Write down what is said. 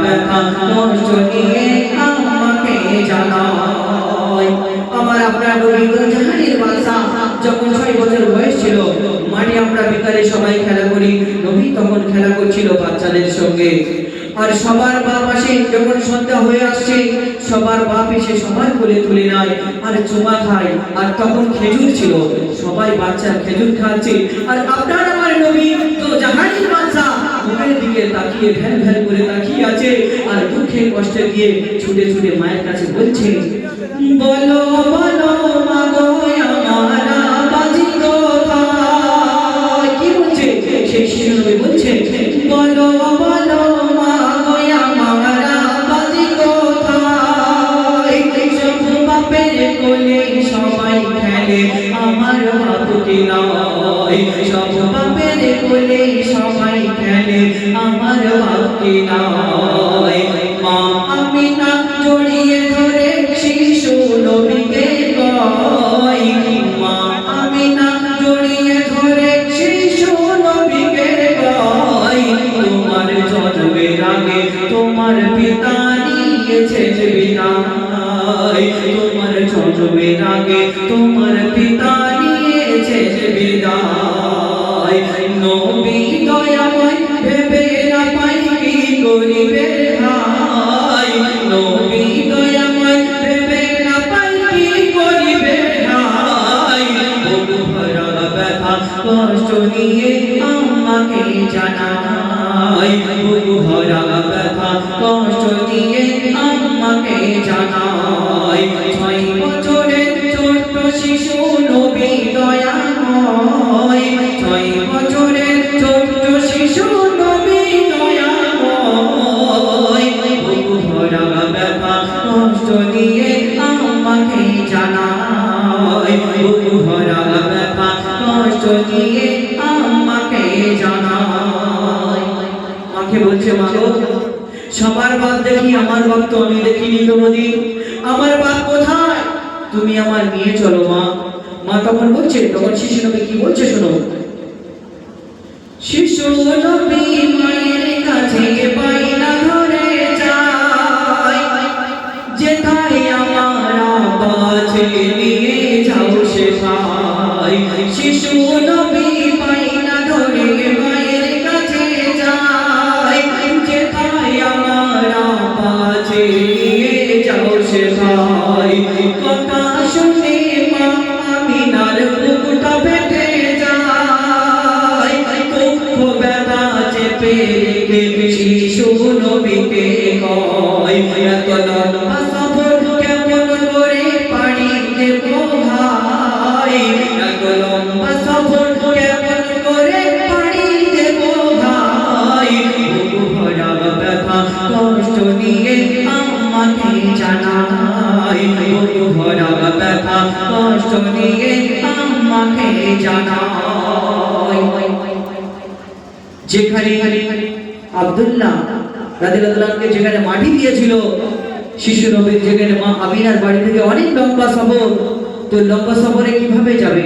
ব্যথা কষ্ট নিয়ে আমাকে জানায়। আমার আপনার নবী জাহানের বাদশা যখন 6 বছর বয়স ছিল, মাঠে আমরা বিকালে সবাই খেলা করি, নবী তখন খেলা করছিল বাচ্চাদের সঙ্গে। আর সবার বাপ আসে, যখন সন্ধ্যা হয়ে আসছে সবার বাপ এসে সবার কোলে তুলে নেয় আর চুমা খায়। আর তখন খেজুর ছিল, সবাই বাচ্চা খেজুর খাচ্ছে। আর আপনার আমার নবী তো জাহানের বাদশা মুখের দিকে তাকিয়ে ভ্যাল ভ্যাল করে তাকিয়ে আছে, আর দুঃখে কষ্টে গিয়ে ছুটে ছুটে মায়ের কাছে বলছে, বলো বলো মা গো আমার বাজি কোথায়। কি বলছে সেই শিশু নবী বলছে, বলো বলো মা গো আমার বাজি কোথায়। সব বাপের কোলে সবাই খেলে আমার বাপকে নয়, সব বাপের কোলে সবাই খেলে আমার বাপকে নয়। মা আমিনা জড়িয়ে ধরে শিশু নবীকে কয়, মা আমিনা জড়িয়ে ধরে শিশু নবীকে কয়, তোমার জন্মের আগে তোমার পিতা নিয়েছে বিদায়, তোমার জন্মের আগে তোমার পিতা নিয়েছে বিদায়। নবী দয়াময় ভেবে না পাই কি করিবে হায়, নবী দয়াময় ভেবে না পাই কি করিবে হায়। বুক ভরা ব্যথা কষ্ট নিয়ে আমাকে জানায়, বুক ভরা ব্যথা কষ্ট নিয়ে আমাকে জানায়। 6 বছরের ছোট্ট শিশু নবী দয়াময়, 6 বছরের ছোট্ট শিশু নবী দয়াময়। বুক ভরা ব্যথা কষ্ট নিয়ে আমাকে জানায়, বুক ভরা ব্যথা কষ্ট নিয়ে আমাকে জানায়। মাকে বলছে, মা গো সবার বাপ দেখি, আমার বাপ তো আমি দেখিনি কোনোদিন, আমার বাপ কোথায়, তুমি আমার নিয়ে চলো মা। মা তখন বলছে, তখন শিশু নবী কি বলছে শোনো, শিশু নবী মায়ের কাছে বাইনা ধরে যায়, যেথায় আমার আব্বাকে নিয়ে যাও সেথায়। শিশু নবী বাইনা ধরে মায়ের কাছে যায়, যেথায় আমার আব্বাকে নিয়ে যাও সেথায়। কথা শুনে মা আমিনার বুকটা ফেটে যায়, দুঃখ ব্যথা চেপে রেখে শিশু নবীকে কয়, এত লম্বা সফর কেমন করে পাড়ি দেব ভাই, এত লম্বা সফর কেমন করে পাড়ি দেব ভাই। বুক ভরা ব্যথা কষ্ট নিয়ে আমাকে জানায়, বুক ভরা ব্যথা কষ্ট নিয়ে আমাকে জানায়। যেখানে আব্দুল্লাহ রাদিয়াল্লাহু আনহু যেখানে মাটি দিয়েছিল শিশু নবীর, যেখানে মা আমিনার বাড়ি থেকে অনেক লম্বা সফর, তো লম্বা সফরে কিভাবে যাবে?